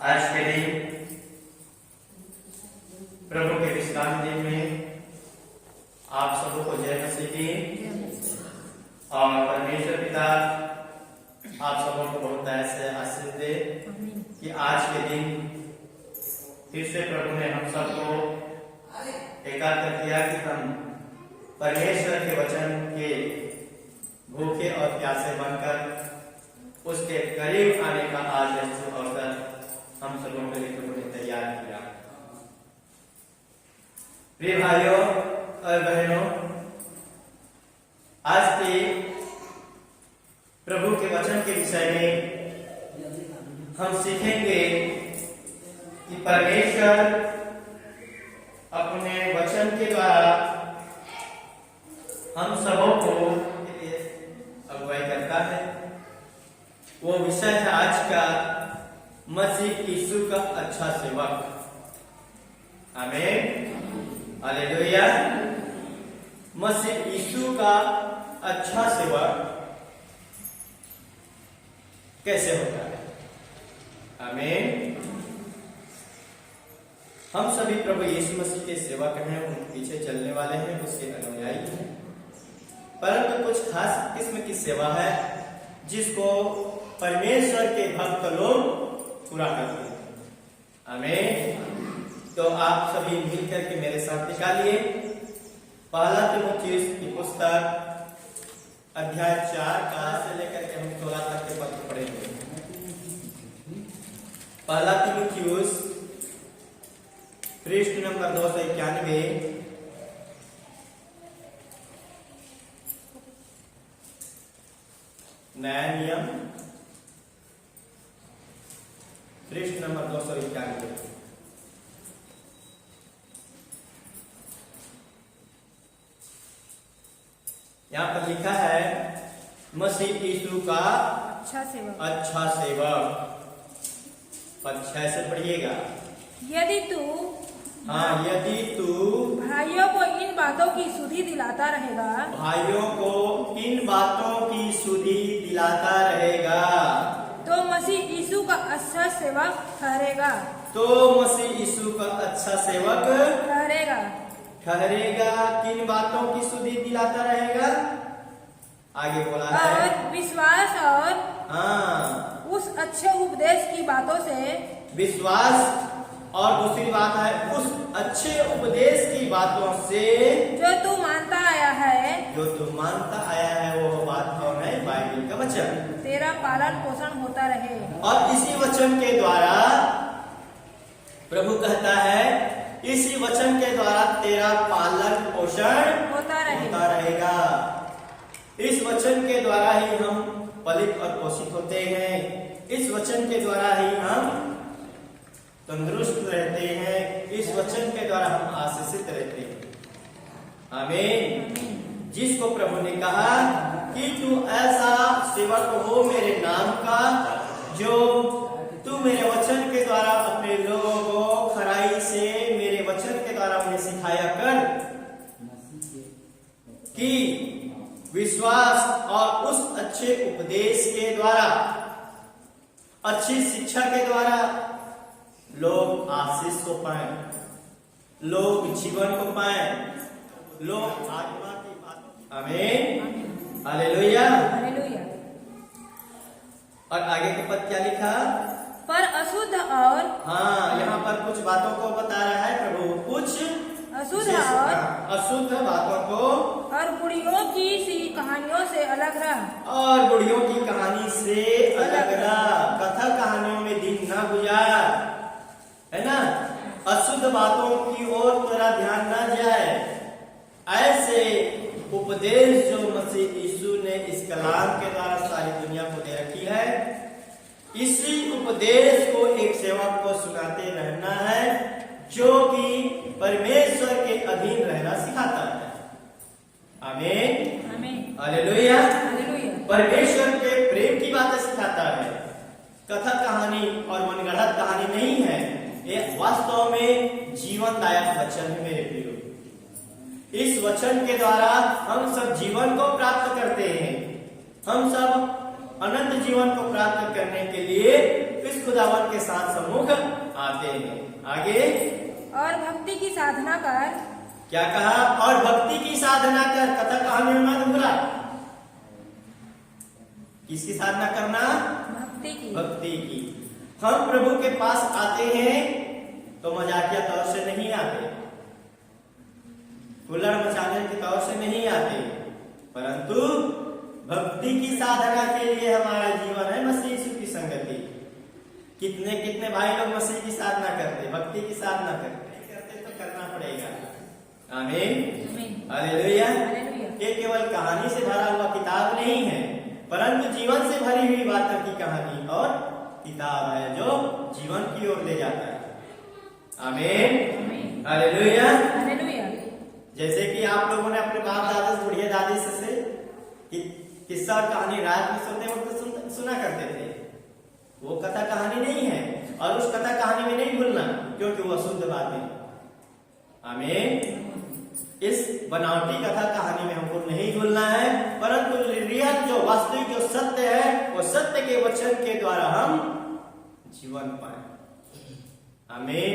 आज के दिन प्रभु के विश्राम दिन में आप सबको जय मसीह की और परमेश्वर पिता आप सबों को बहुत ऐसे आशीष दे कि आज के दिन फिर से प्रभु ने हम सबको एकाग्र किया कि हम परमेश्वर के वचन के भूखे और प्यासे बनकर उसके करीब आने का आज अवसर हम सबों के लिए प्रभु ने तैयार किया। प्रिय भाइयों और बहनों, आज के प्रभु के वचन के विषय में हम सीखेंगे कि परमेश्वर अपने वचन के द्वारा हम सबों को अगुवाई करता है। वो विषय है आज का मसीह यीशु का अच्छा सेवक। आमीन, हालेलुया। मसीह यीशु का अच्छा सेवक कैसे होता है? आमीन। हम सभी प्रभु यीशु मसीह के सेवक हैं, उनके पीछे चलने वाले हैं, उसके अनुयायी हैं। परंतु कुछ खास किस्म की सेवा है जिसको परमेश्वर के भक्त लोग पूरा करते हैं। आमीन। तो आप सभी मिलकर के मेरे साथ निकालिए पहला तीमुथियुस की पुस्तक अध्याय 4 का से लेकर के हम 16 तक के पद पढ़ेंगे। पहला तीमुथियुस पृष्ठ नंबर 291, नया नियम पृष्ठ नंबर 291। यहाँ पर लिखा है मसीह यीशु का अच्छा सेवक। पद 6 से पढ़िएगा। यदि तू भाइयों को इन बातों की सुधि दिलाता रहेगा तो मसीह यीशु का अच्छा सेवक ठहरेगा। किन बातों की सुधि दिलाता रहेगा? आगे बोला है और विश्वास और उस अच्छे उपदेश की बातों से। विश्वास और दूसरी बात है उस अच्छे उपदेश की बातों से जो तू मानता आया है वो बात कौन है? बाइबल का वचन। तेरा पालन पोषण होता रहे। और इसी वचन के द्वारा प्रभु कहता है इसी वचन के द्वारा तेरा पालन पोषण होता रहेगा। इस वचन के द्वारा ही हम पलित और पोषित होते हैं। इस वचन के द्वारा ही हम तंदुरुस्त रहते हैं। इस वचन के द्वारा हम आशीषित रहते हैं। आमीन। जिसको प्रभु ने कहा कि तू ऐसा सेवक हो मेरे नाम का जो तू मेरे वचन के द्वारा अपने लोगों को खराई से मेरे वचन के द्वारा उन्हें सिखाया कर कि विश्वास और उस अच्छे उपदेश के द्वारा, अच्छी शिक्षा के द्वारा लोग आशीष को पाए, लोग जीवन को पाए, लोग आत्मा की बात। आमीन, हालेलुया। और आगे के पद क्या लिखा? पर अशुद्ध और यहाँ पर कुछ बातों को बता रहा है प्रभु, कुछ अशुद्ध बातों को और बुढ़ियों की सी कहानियों से अलग रह। कथा कहानियों में दिन न गुजार, है ना। अशुद्ध बातों की ओर तेरा ध्यान न जाए। ऐसे उपदेश जो मसीह यीशु ने इस कलाम के द्वारा सारी दुनिया को दे रखी है, इसी उपदेश को एक सेवक को सुनाते रहना है जो कि परमेश्वर के अधीन रहना सिखाता है। आमीन, हालेलुया। परमेश्वर के प्रेम की बातें सिखाता है। कथा कहानी और मनगढ़ंत कहानी नहीं है, ये वास्तव में जीवनदायक वचन है मेरे प्रियो। इस वचन के द्वारा हम सब जीवन को प्राप्त करते हैं। हम सब अनंत जीवन को प्राप्त करने के लिए इस खुदावन के साथ सम्मुख आते हैं। आगे और भक्ति की साधना कर, क्या कहा? और भक्ति की साधना कर। कथा कहानी में मत भूला, किसकी साधना करना? भक्ति की। भक्ति की। हम प्रभु के पास आते हैं तो मजाकिया तौर से नहीं आते, हुल्लड़ मचाने के तौर से नहीं आते, परंतु भक्ति की साधना के लिए हमारा जीवन है मसीह यीशु की संगति। कितने कितने भाई लोग मसीह की साधना करते, भक्ति की साधना करते तो करना पड़ेगा। आमीन, हालेलुया। ये केवल कहानी से भरा हुआ किताब नहीं है, परंतु जीवन से भरी हुई बातों की कहानी और किताब है जो जीवन की ओर ले जाता है। आमीन, हालेलुया। जैसे कि आप लोगों ने अपने बाप दादा बुढ़िया दादी से किस्सा और कहानी रात में सोते वक्त सुना करते थे, वो कथा कहानी नहीं है, और उस कथा कहानी में नहीं भूलना, क्योंकि वो शुद्ध बातें। आमीन। इस बनावटी कथा कहानी में हमको नहीं भूलना है, परंतु रियल जो वास्तविक जो सत्य है, वो सत्य के वचन के द्वारा हम जीवन पाए। आमीन।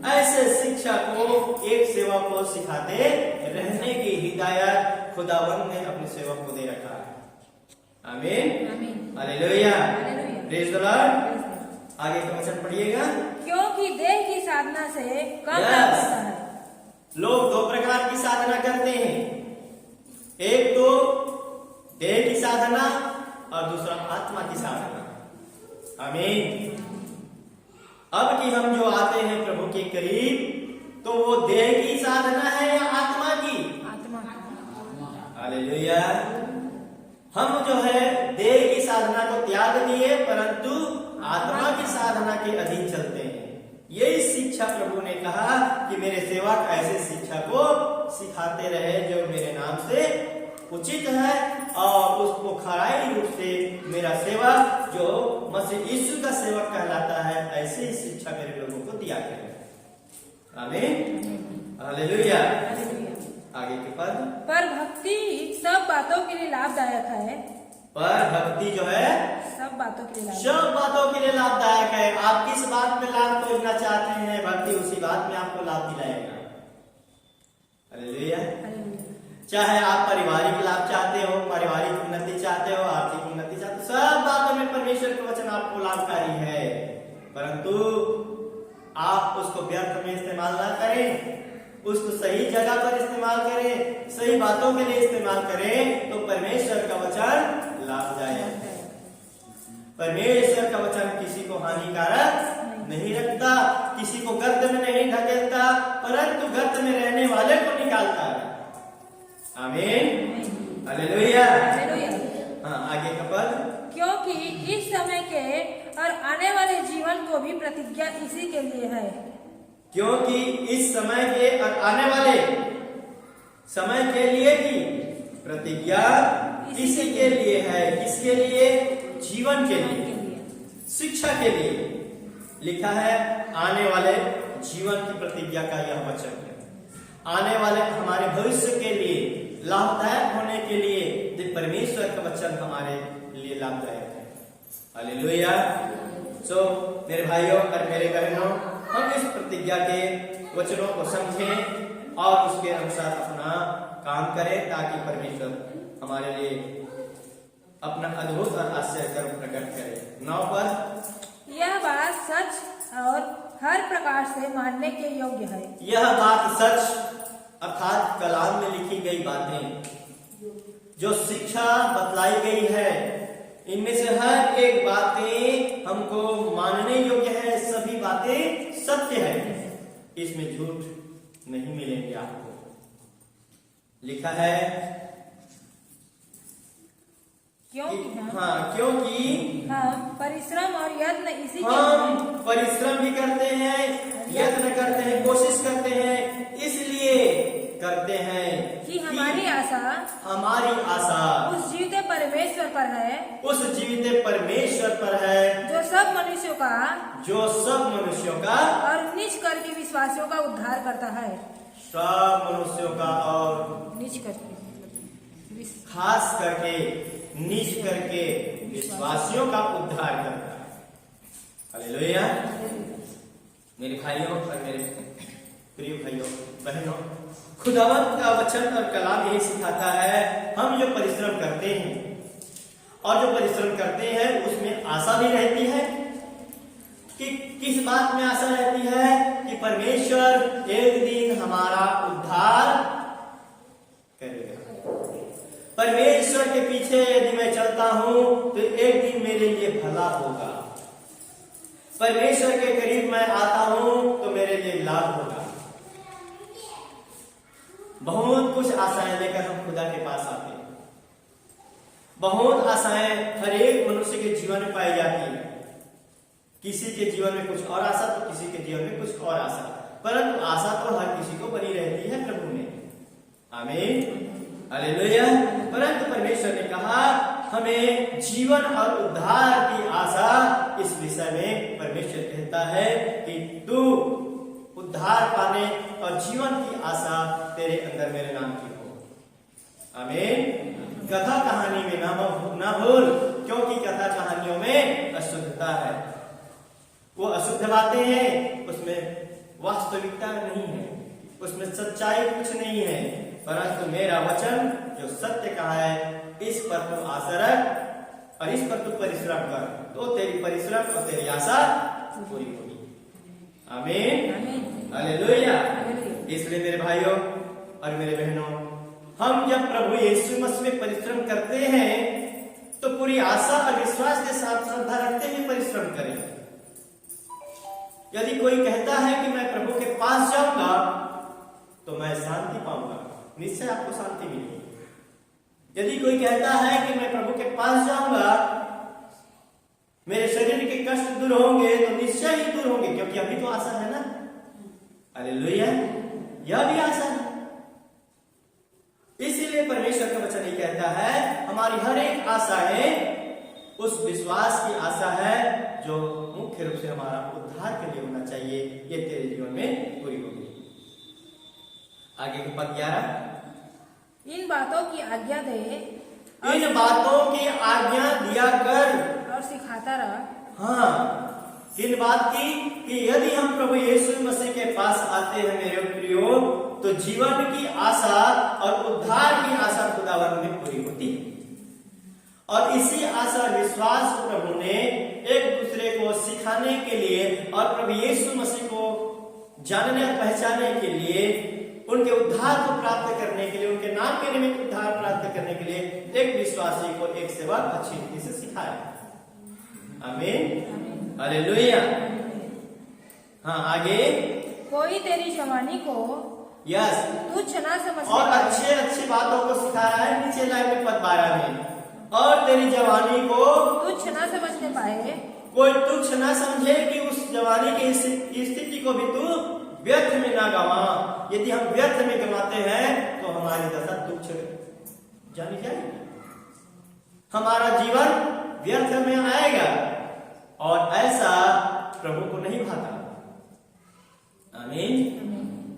ऐसे शिक्षा को एक सेवक को सिखाते रहने की हिदायत खुदावंद ने अपने सेवक को दे रखा है। आमीन, हालेलुया, प्रेज़ द लॉर्ड। आगे का वचन पढ़िएगा। क्योंकि देह की साधना से कम लाभ होता है। लोग दो प्रकार की साधना करते हैं, एक तो देह की साधना और दूसरा आत्मा की साधना। आमीन। अब कि हम जो आते हैं प्रभु के करीब, तो वो देह की साधना है या आत्मा की? आत्मा। हालेलुया। हम जो है देह की साधना को त्याग दिए, परंतु आत्मा की साधना के अधीन चलते हैं। यही शिक्षा प्रभु ने कहा कि मेरे सेवक ऐसे शिक्षा को सिखाते रहे जो मेरे नाम से उचित है, और उसको खराई रूप से मेरा सेवक जो मसीह यीशु का सेवक कहलाता है, ऐसे ही शिक्षा मेरे लोगों को दिया गया। आमीन, हालेलुया। आगे के पद। पर भक्ति सब बातों के लिए लाभदायक है। पर भक्ति जो है सब बातों के लिए सब बातों के लिए लाभदायक है। आप किस बात में लाभ खोजना चाहते हैं, भक्ति उसी बात में आपको लाभ दिलाएगा। हालेलुया। चाहे आप पारिवारिक लाभ चाहते हो, पारिवारिक उन्नति चाहते हो, आर्थिक उन्नति चाहते हो, सब बातों में परमेश्वर का वचन आपको लाभकारी है, परंतु आप उसको व्यर्थ में इस्तेमाल ना करें, उसको सही जगह पर इस्तेमाल करें, सही बातों के लिए इस्तेमाल करें, तो परमेश्वर का वचन लाभदायक है। परमेश्वर का वचन किसी को हानिकारक नहीं रखता, किसी को गर्त में नहीं ढकेलता, परंतु गर्त में रहने वाले को निकालता है। आमीन, हालेलुया। हाँ, आगे का पद। क्योंकि इस समय के और आने वाले जीवन को भी प्रतिज्ञा इसी के लिए है। क्योंकि इस समय के और आने वाले समय के लिए की प्रतिज्ञा इसी के लिए है। किसके लिए? जीवन के लिए, शिक्षा के लिए। लिखा है आने वाले जीवन की प्रतिज्ञा का यह वचन है, आने वाले हमारे भविष्य के लिए लाभदायक होने के लिए परमेश्वर का वचन हमारे लिए लाभदायक है। हालेलुया। सो मेरे भाइयों और मेरे बहनों, हम इस प्रतिज्ञा के वचनों को समझें और उसके अनुसार अपना काम करें, ताकि परमेश्वर हमारे लिए अपना अद्भुत और आश्चर्य कर्म प्रकट करे। 9 पर। यह बात सच और हर प्रकार से मानने के योग्य है। यह बात सच अर्थात कलाम में लिखी गई बातें, जो शिक्षा बतलाई गई है, इनमें से हर एक बातें हमको मानने योग्य है, सभी बातें सत्य है, इसमें झूठ नहीं मिलेंगे आपको। लिखा है क्योंकि हम परिश्रम और यत्न इसी के हम परिश्रम भी करते हैं, यत्न करते हैं, कोशिश करते हैं, इसलिए करते हैं कि हमारी आशा उस जीवित परमेश्वर पर है, उस जीवित परमेश्वर पर है, जो सब मनुष्यों का और नीच करके विश्वासियों का उद्धार करता है। सब मनुष्यों का और नीच करके, खास करके नीच करके विश्वासियों का उद्धार करता है। हालेलुया। मेरे भाइयों और मेरे प्रिय भाइयों बहनों, खुदावंत का वचन और कलाम यही सिखाता है, हम जो परिश्रम करते हैं और जो परिश्रम करते हैं उसमें आशा भी रहती है कि किस बात में आशा रहती है कि परमेश्वर एक दिन हमारा उद्धार करेगा। परमेश्वर के पीछे यदि मैं चलता हूं तो एक दिन मेरे लिए भला होगा। परमेश्वर के करीब मैं आता हूं तो मेरे लिए लाभ होगा। बहुत कुछ आशाएं लेकर हम खुदा के पास आते हैं। बहुत आशाएं हर एक मनुष्य के जीवन में पाई जाती है। किसी के जीवन में कुछ और आशा तो किसी के जीवन में कुछ और आशा, परंतु आशा तो हर किसी को बनी रहती है प्रभु में। आमीन, हालेलुया। परंतु परमेश्वर ने कहा हमें जीवन और उद्धार की आशा, इस विषय में परमेश्वर कहता है कि तू उद्धार पाने और जीवन की आशा तेरे अंदर मेरे नाम की हो। आमीन। कथा कहानी में ना भूल, क्योंकि कथा कहानियों में अशुद्धता है। वो अशुद्ध बातें हैं, उसमें वास्तविकता नहीं है, उसमें सच्चाई कुछ नहीं है। परंतु मेरा वचन जो सत्य का है, इस पर तू आशा रख और इस पर तू परिश्रम कर, तो तेरी परिश्रम और तेरी आशा पूरी होगी। आमीन, हालेलुया। इसलिए मेरे भाइयों और मेरे बहनों, हम जब प्रभु यीशु मसीह में परिश्रम करते हैं तो पूरी आशा और विश्वास के साथ श्रद्धा रखते हुए परिश्रम करें। यदि कोई कहता है कि मैं प्रभु के पास जाऊंगा तो मैं शांति पाऊंगा, निश्चय आपको शांति मिलेगी। यदि कोई कहता है कि मैं प्रभु के पास जाऊंगा, मेरे शरीर के कष्ट दूर होंगे, तो निश्चय ही दूर होंगे, क्योंकि अभी तो आशा है ना। हालेलुया, यह भी आशा है। इसीलिए परमेश्वर का वचन ही कहता है हमारी हर एक आशा है उस विश्वास की आशा है जो मुख्य रूप से हमारा उद्धार के लिए होना चाहिए। ये तेरे जीवन में पूरी होगी। आगे के पद 11, इन बातों की आज्ञा दे, इन बातों की आज्ञा दिया कर और सिखाता रह। हाँ, इन बात की कि यदि हम प्रभु यीशु मसीह के पास आते हैं मेरे प्रियो, तो जीवन की आशा और उद्धार की आशा खुदावन में पूरी होती है। और इसी आशा और विश्वास को प्रभु ने एक दूसरे को सिखाने के लिए और प्रभु यीशु मसीह को जानने और पहचानने के लिए, उनके उद्धार को प्राप्त करने के लिए, उनके नाम के निमित्त उद्धार प्राप्त करने के लिए एक विश्वासी को एक सेवक अच्छी रीति से सिखाया। आमीन, हालेलुया। हाँ, आगे, कोई तेरी जवानी को यस तुच्छ ना समझ और अच्छी बातों को सिखा रहा है। नीचे लाइन में पद 12 में, और तेरी जवानी को तुच्छ ना समझने पाए, कोई तुच्छ ना समझे कि उस जवानी की स्थिति को भी तू व्यर्थ में ना गवा। यदि हम व्यर्थ में गवाते हैं तो हमारी दशा तुच्छ जानी जाएगी, हमारा जीवन व्यर्थ में आएगा और ऐसा प्रभु को नहीं भाता। आमीन,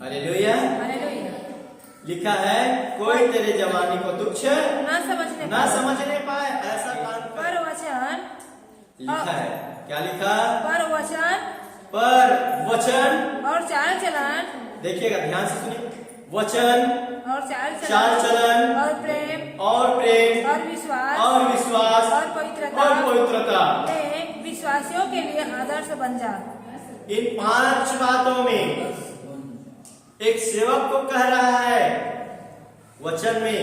हालेलुया। लिखा है कोई तेरे जवानी को तुच्छ ना समझने पाए, ऐसा काम कर। पर वचन लिखा है, क्या लिखा? पर वचन और चाल चलन, देखिएगा ध्यान से सुनिए, वचन और चाल चलन और प्रेम और विश्वास और पवित्रता में विश्वासियों के लिए आदर्श बन जा। इन 5 बातों में एक सेवक को कह रहा है, वचन में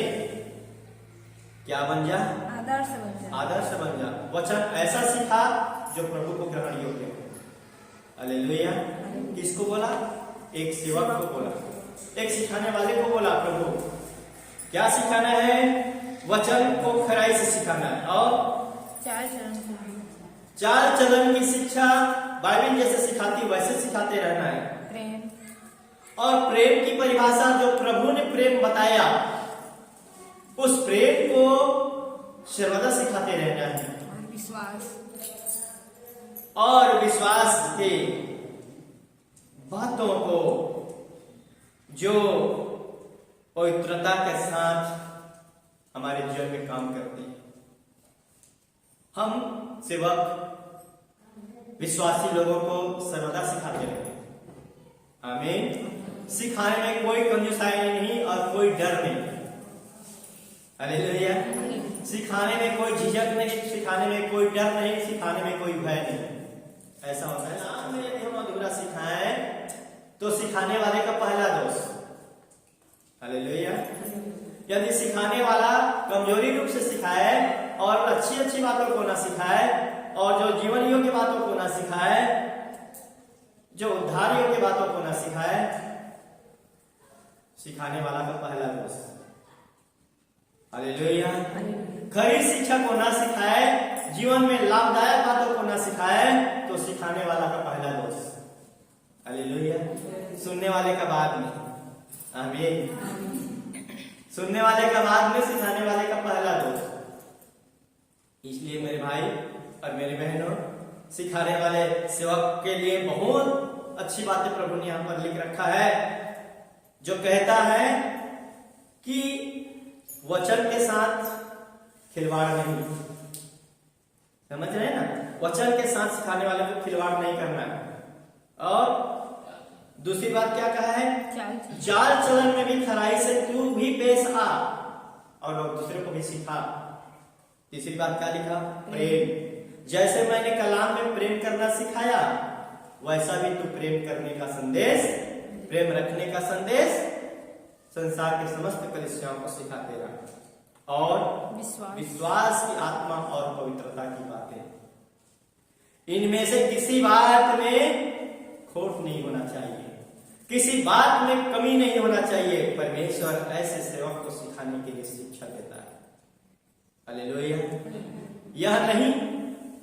क्या बन जा? आदर्श बन जा। आदर्श बन जा। वचन ऐसा सीखा जो प्रभु को ग्रहण योग्य हो। हालेलुया। किसको बोला? एक सेवक को बोला, एक सिखाने वाले को बोला। प्रभु क्या सिखाना है? वचन को खराई से सिखाना है और चाल चलन की शिक्षा बाइबल जैसे सिखाती वैसे सिखाते रहना है। प्रेम और प्रेम की परिभाषा जो प्रभु ने प्रेम बताया, उस प्रेम को सर्वदा सिखाते रहना है। और विश्वास के बातों को जो पवित्रता के साथ हमारे जीवन में काम करते हैं। हम सेवक विश्वासी लोगों को सर्वदा सिखाते रहे। आमीन। सिखाने में कोई कंजूसाई नहीं और कोई डर नहीं। हालेलुया। सिखाने में कोई झिझक नहीं, सिखाने में कोई डर नहीं, सिखाने में कोई भय नहीं। ऐसा होता है ना, यदि हम अधूरा सिखाएं तो सिखाने वाले का पहला दोष। हालेलुया। यदि सिखाने वाला कमजोरी रूप से सिखाए और अच्छी अच्छी बातों को ना सिखाए और जो जीवन योग्य बातों को ना सिखाए, जो उद्धार योग्य बातों को ना सिखाए, सिखाने वाला का पहला दोष। हालेलुया। खरी शिक्षा को ना सिखाए, जीवन में लाभदायक बातों को ना सिखाए तो सिखाने वाला का पहला दोष। हालेलुया। सुनने वाले का बाद में। आमीन। सुनने वाले का बाद में, सिखाने वाले का पहला दोष। इसलिए मेरे भाई और मेरे बहनों, सिखाने वाले सेवक के लिए बहुत अच्छी बातें प्रभु ने यहां पर लिख रखा है, जो कहता है कि वचन के साथ खिलवाड़ नहीं। समझ रहे हैं ना? वचन के साथ सिखाने वाले को खिलवाड़ नहीं करना है। और दूसरी बात क्या कहा है? चाल चलन में भी खराई से तू भी पेश आ और लोग दूसरे को भी सिखा। तीसरी बात क्या लिखा? प्रेम। जैसे मैंने कलाम में प्रेम करना सिखाया, वैसा भी तू प्रेम करने का संदेश, प्रेम रखने का संदेश संसार के समस्त कलीसियाओं को सिखाते रहा। और विश्वास की आत्मा और पवित्रता की बातें, इनमें से किसी बात में खोट नहीं होना चाहिए, किसी बात में कमी नहीं होना चाहिए। परमेश्वर ऐसे सेवक को सिखाने के लिए शिक्षा देता है। हालेलुया। यह नहीं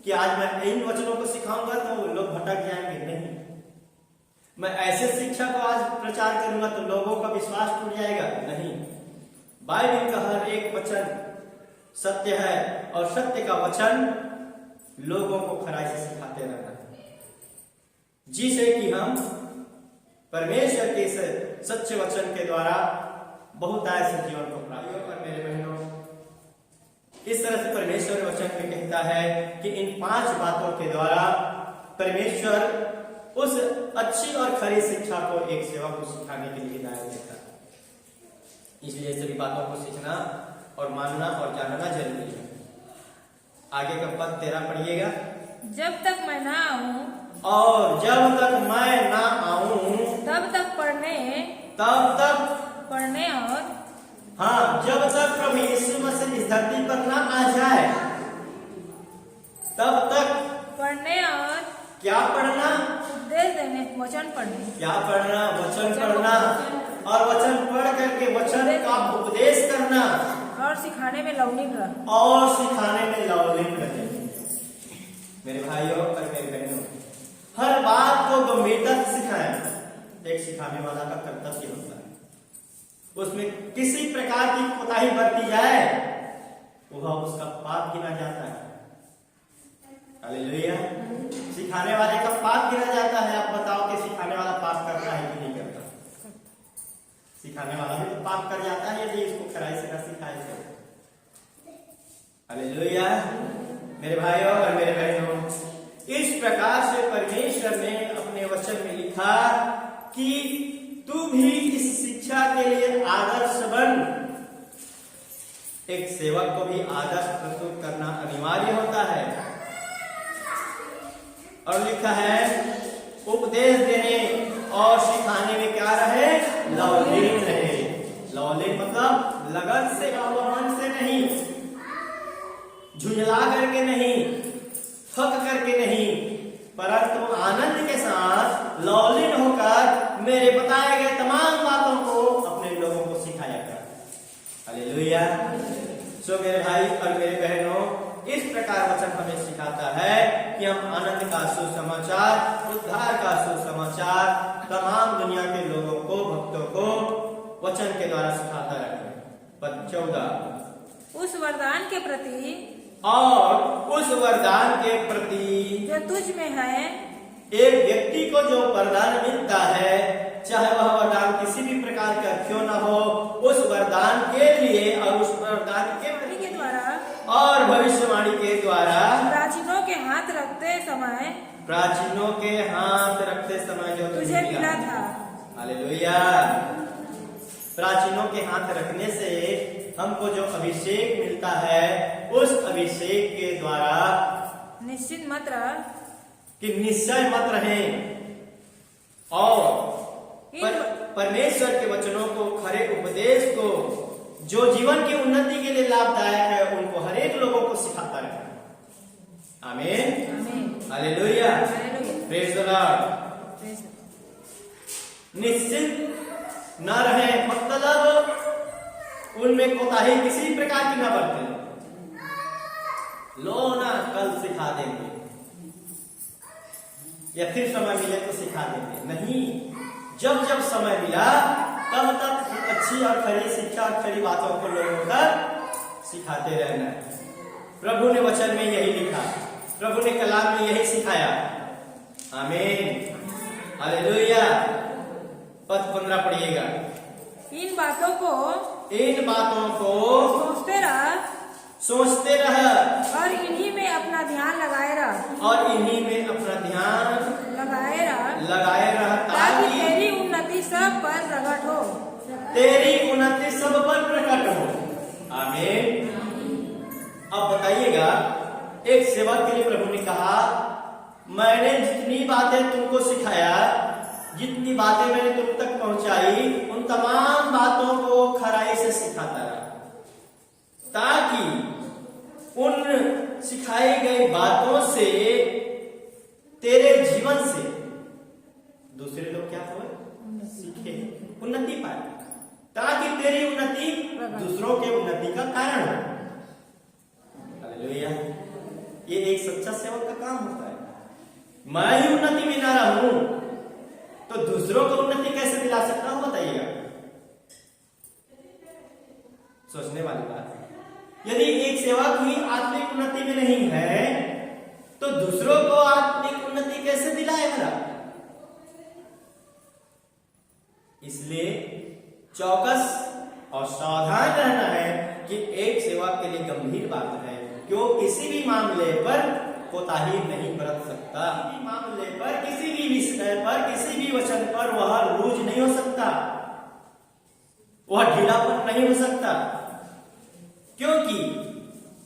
कि आज मैं इन वचनों को सिखाऊंगा तो लोग भटक जाएंगे, नहीं। मैं ऐसे शिक्षा को आज प्रचार करूंगा तो लोगों का विश्वास टूट जाएगा, नहीं। बाइबल का हर एक वचन सत्य है और सत्य का वचन लोगों को खराई से सिखाते रहना है, जिसे कि हम परमेश्वर के सच्चे वचन के द्वारा बहुत ऐसे जीवन को प्राप्त कर। मेरे बहनों, इस तरह से परमेश्वर वचन में कहता है कि इन 5 बातों के द्वारा परमेश्वर उस अच्छी और खरी शिक्षा को एक सेवक को सिखाने के लिए हिदायत देता है। इसलिए सभी बातों को सीखना और मानना और जानना जरूरी है। आगे का पद 13 पढ़िएगा। जब तक मैं ना आऊं, और जब तक मैं ना आऊं, तब तक पढ़ने और हाँ, जब तक प्रभु यीशु मसीह इस धरती पर ना आ जाए, तब तक पढ़ने और क्या पढ़ना? उपदेश देने, वचन पढ़ने। क्या पढ़ना? वचन पढ़ना और वचन पढ़ करके वचन का उपदेश करना और सिखाने में लवलीन रह। और सिखाने में लवलीन रहे। मेरे भाइयों और मेरे बहनों, हर बात को गंभीरता से सिखाएं एक सिखाने वाला का कर्तव्य होता है। उसमें किसी प्रकार की कोताही बरती जाए, वह उसका पाप गिना जाता है। हालेलुया। सिखाने वाले का पाप गिना जाता है। आप बताओ कि सिखाने वाला पाप करता है कि नहीं करता? सिखाने वाला भी तो पाप कर जाता है यदि इसको खराई से ना सिखाए तो। हालेलुया। मेरे भाइयों और मेरे बहनों, इस प्रकार से परमेश्वर ने अपने वचन में लिखा कि तू भी इस शिक्षा के लिए आदर्श बन। एक सेवक को भी आदर्श प्रस्तुत करना अनिवार्य होता है। और लिखा है उपदेश देने और सिखाने में क्या रहे? लवलीन रहे। लवलीन मतलब लगन से, मन से नहीं, झुंझला करके नहीं, थक करके नहीं, परंतु आनंद के साथ लवलीन होकर मेरे बताए गए तमाम बातों को अपने लोगों को सिखाया कर। हालेलुया। सो मेरे भाई और मेरे बहनों, इस प्रकार वचन हमें सिखाता है कि हम आनंद का सुसमाचार, उद्धार का सुसमाचार तमाम दुनिया के लोगों को, भक्तों को वचन के द्वारा सिखाता रहे। पद 14, उस वरदान के प्रति और उस वरदान के प्रति जो तुझ में है। एक व्यक्ति को जो वरदान मिलता है, चाहे वह वरदान किसी भी प्रकार का क्यों न हो, उस वरदान के लिए और उस वरदान के द्वारा और भविष्यवाणी के द्वारा प्राचीनों के हाथ रखते रखते समय प्राचीनों के हाथ रखते समय जो तुझे मिला था। हालेलुया। प्राचीनों के हाथ रखने से हमको जो अभिषेक मिलता है, उस अभिषेक के द्वारा निश्चित मत रह कि निश्चय मत रहे और परमेश्वर के वचनों को, खरे उपदेश को, जो जीवन की उन्नति के लिए लाभदायक है, उनको हर एक लोगों को सिखाता रहे। आमीन, हालेलुया, प्रेज द लॉर्ड। निश्चित न रहे मतलब उनमें कोताही किसी प्रकार की न बरते। लो ना कल सिखा देंगे या फिर समय मिले तो सिखा देंगे, नहीं। जब जब समय मिला तब तक अच्छी और खरी शिक्षा और खरी बातों को लोगों तक सिखाते रहना है। प्रभु ने वचन में यही लिखा, प्रभु ने कलाम में यही सिखाया। आमीन, हालेलुया। पद 15 पढ़िएगा। इन बातों को सोचते रह और इन्हीं में अपना ध्यान लगाए रह ताकि तेरी उन्नति सब पर प्रकट हो। आमीन। अब बताइएगा, एक सेवक के लिए प्रभु ने कहा, मैंने जितनी बातें तुमको सिखाया, जितनी बातें मैंने तुम तक पहुंचाई, उन तमाम बातों को खराई से सिखाता रहा, ताकि उन सिखाई गई बातों से, तेरे जीवन से दूसरे लोग क्या हो, सीखे, उन्नति पाए, ताकि तेरी उन्नति दूसरों के उन्नति का कारण हो। हालेलुया। ये एक सच्चा सेवक का काम होता है। मैं ही उन्नति में ना रहूं तो दूसरों को उन्नति कैसे दिला सकता हूं, बताइएगा। सोचने वाली बात है। यदि एक सेवक ही आत्मिक उन्नति में नहीं है तो दूसरों को आत्मिक उन्नति कैसे दिलाएगा? इसलिए चौकस और सावधान रहना है कि एक सेवक के लिए गंभीर बात है कि वो किसी भी मामले पर कोताही नहीं बरत सकता। किसी भी मामले पर, किसी भी विषय पर, किसी भी वचन पर वह लूज नहीं हो सकता, वह ढीलापन नहीं हो सकता, क्योंकि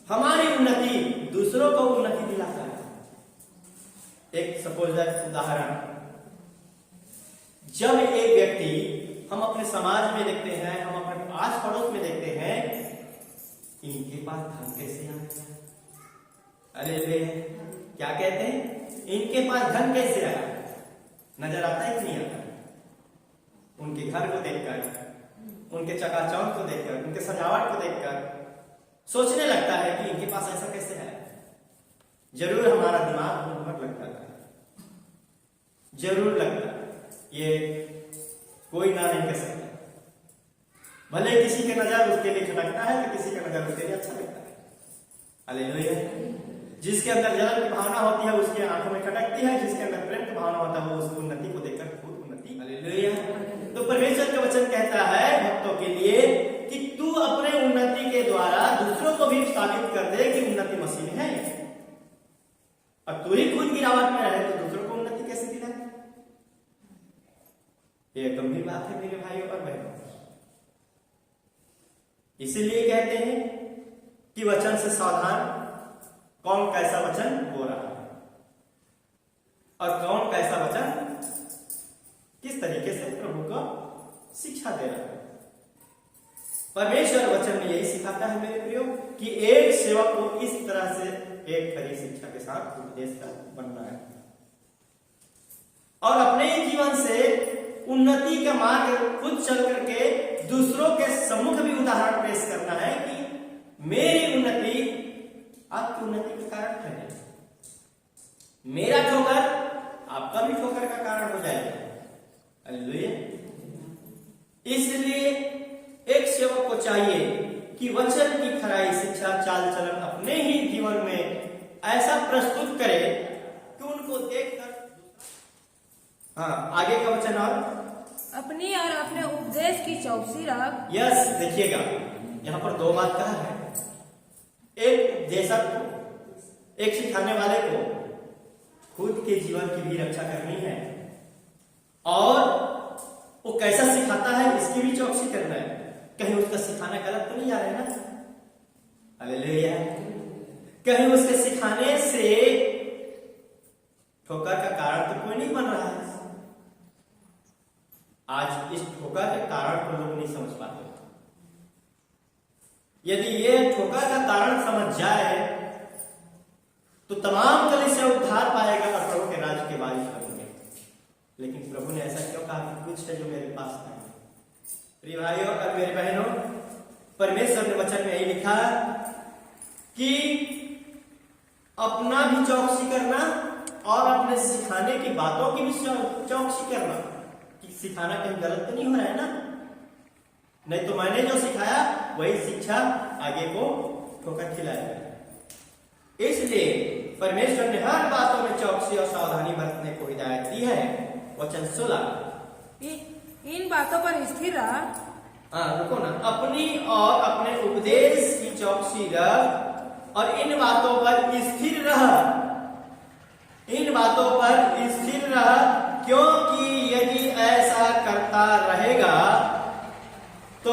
हमारी उन्नति दूसरों को उन्नति दिलाता है। एक सपोज उदाहरण, जब एक व्यक्ति, हम अपने समाज में देखते हैं, हम अपने आस पड़ोस में देखते हैं, इनके पास धन कैसे आ गया? अरे क्या कहते हैं, इनके पास धन कैसे आया? नजर आता है कि नहीं आता? उनके घर को देखकर, उनके चकाचौंध को देखकर, उनके सजावट को देखकर सोचने लगता है कि इनके पास ऐसा कैसे है। जरूर हमारा दिमाग उन पर लगता है, जरूर लगता है, ये कोई ना नहीं कह सकता। भले किसी के नजर उसके लिए खटकता है तो किसी का नजर उसके लिए अच्छा लगता है। हालेलुया। जिसके अंदर जलन की भावना होती है उसकी आंखों में खटकती है, जिसके अंदर प्रेम की भावना होता है वो उस उन्नति को देखकर खुद उन्नति। हालेलुया। तो परमेश्वर का वचन कहता है भक्तों के लिए कि तू अपने उन्नति के द्वारा दूसरों को भी साबित कर दे कि उन्नति मसीह में है, और तू ही खुद गिरावट में रहे तो दूसरों को उन्नति कैसे दिलाए? ये गंभीर बात है मेरे भाइयों और बहनों। इसीलिए कहते हैं कि वचन से सावधान, कौन कैसा वचन बोल रहा है और कौन कैसा वचन किस तरीके से प्रभु को शिक्षा दे रहा है। परमेश्वर वचन में यही सिखाता है मेरे प्रियो कि एक सेवक को इस तरह से एक खरी शिक्षा के साथ उपदेश का बनना है और अपने जीवन से उन्नति का मार्ग खुद चल करके दूसरों के सम्मुख भी उदाहरण पेश करना है कि मेरी उन्नति आपकी उन्नति का कारण है, मेरा ठोकर आपका भी ठोकर का कारण हो जाएगा। हालेलुया। इसलिए एक सेवक को चाहिए कि वचन की खराई शिक्षा चाल चलन अपने ही जीवन में ऐसा प्रस्तुत करे कि उनको देखकर, आगे का वचन, और अपनी और अपने उपदेश की चौकसी रख। यस, देखिएगा यहां पर दो बात कहा है, एक उपदेशक को, एक सिखाने वाले को खुद के जीवन की भी रक्षा करनी है, और वो कैसा सिखाता है इसकी भी चौकसी करना है। कहीं उसका सिखाना गलत तो नहीं जा रहा है ना? हालेलुया। कहीं उसके सिखाने से ठोकर का कारण तो कोई नहीं बन रहा है। आज इस ठोकर के कारण को लोग नहीं समझ पाते। यदि ये ठोकर का कारण समझ जाए तो तमाम कलीसिया उद्धार पाएगा और प्रभु के राज्य के वारिस बनेंगे। लेकिन प्रभु ने ऐसा क्यों कहा कि कुछ है जो मेरे पास नहीं है? प्रिय भाइयों और मेरे बहनों, परमेश्वर ने वचन में यही लिखा कि अपना भी चौकसी करना और अपने सिखाने की बातों की भी चौकसी करना कि सिखाना कहीं गलत तो नहीं हो रहा है ना? नहीं तो मैंने जो सिखाया वही शिक्षा आगे को ठोकर खिलाएगा। इसलिए परमेश्वर ने हर बातों में चौकसी और सावधानी बरतने को हिदायत दी है। वचन 16, इन बातों पर स्थिर रह। रुको ना। अपनी और अपने उपदेश की चौकसी रख और इन बातों पर स्थिर रह। इन बातों पर स्थिर रह, क्योंकि यदि ऐसा करता रहेगा तो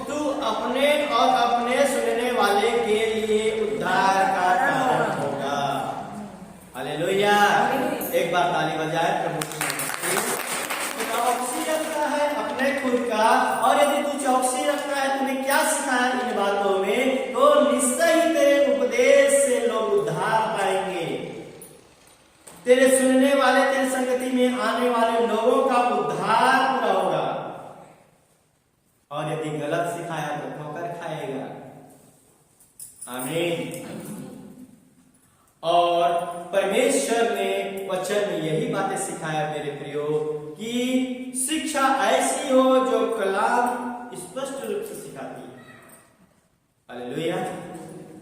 तू अपने और अपने सुनने वाले के लिए उद्धार का कारण होगा। हालेलुया। एक बार ताली बजाए प्रभु की। चौकसी रखता है अपने खुद का, और यदि तू चौकसी रखता है, तूने क्या सिखाया इन बातों में, तो निश्चय ही तेरे उपदेश से लोग उद्धार पाएंगे। तेरे सुनने वाले, तेरे संगति में आने वाले लोगों का उद्धार पूरा होगा। और यदि गलत सिखाया तो ठोकर खाएगा। आमीन। और परमेश्वर ने वचन में यही बातें सिखाया मेरे प्रियो, कि शिक्षा ऐसी हो जो कलाम स्पष्ट रूप से सिखाती है। हालेलुया।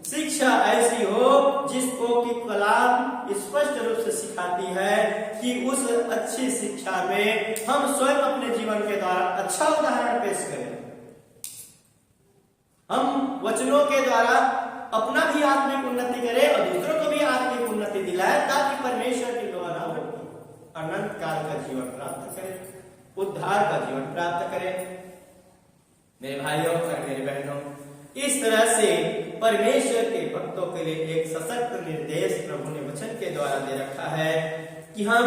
शिक्षा ऐसी हो जिसको कि कलाम स्पष्ट रूप से सिखाती है, कि उस अच्छी शिक्षा में हम स्वयं अपने जीवन के द्वारा अच्छा उदाहरण पेश करें। हम वचनों के द्वारा अपना भी आत्मिक उन्नति करें और दूसरों को भी आत्मिक उन्नति दिलाए, ताकि परमेश्वर के द्वारा वो अनंत काल का जीवन प्राप्त करें, उद्धार का जीवन प्राप्त करें। मेरे भाइयों और मेरे बहनों, इस तरह से परमेश्वर के भक्तों के लिए एक सशक्त निर्देश प्रभु ने वचन के द्वारा दे रखा है, कि हम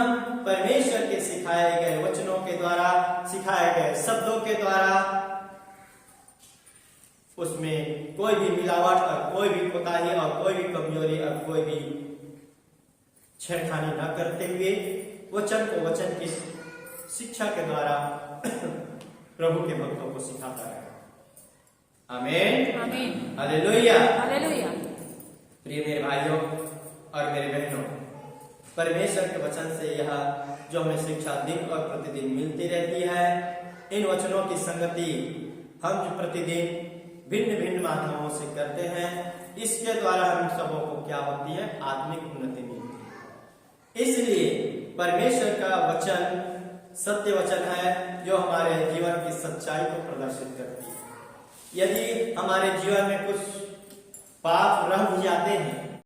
परमेश्वर के सिखाए गए वचनों के द्वारा, सिखाए गए शब्दों के द्वारा, उसमें कोई भी मिलावट और कोई भी कोताही और कोई भी कमजोरी और कोई भी छेड़खानी न करते हुए वचन को वचन की शिक्षा के द्वारा प्रभु के भक्तों को सिखाता है। आमीन। आमीन। हालेलुया। हालेलुया। प्रिय मेरे भाइयों और मेरे बहनों, परमेश्वर के वचन से यह जो हमें शिक्षा दिन और प्रतिदिन मिलती रहती है, इन वचनों की संगति हम जो प्रतिदिन भिन्न भिन्न माध्यमों से करते हैं, इसके द्वारा हम सबों को क्या होती है? आत्मिक उन्नति मिलती है। इसलिए परमेश्वर का वचन सत्य वचन है, जो हमारे जीवन की सच्चाई को प्रदर्शित करती है। यदि हमारे जीवन में कुछ पाप रह भी जाते हैं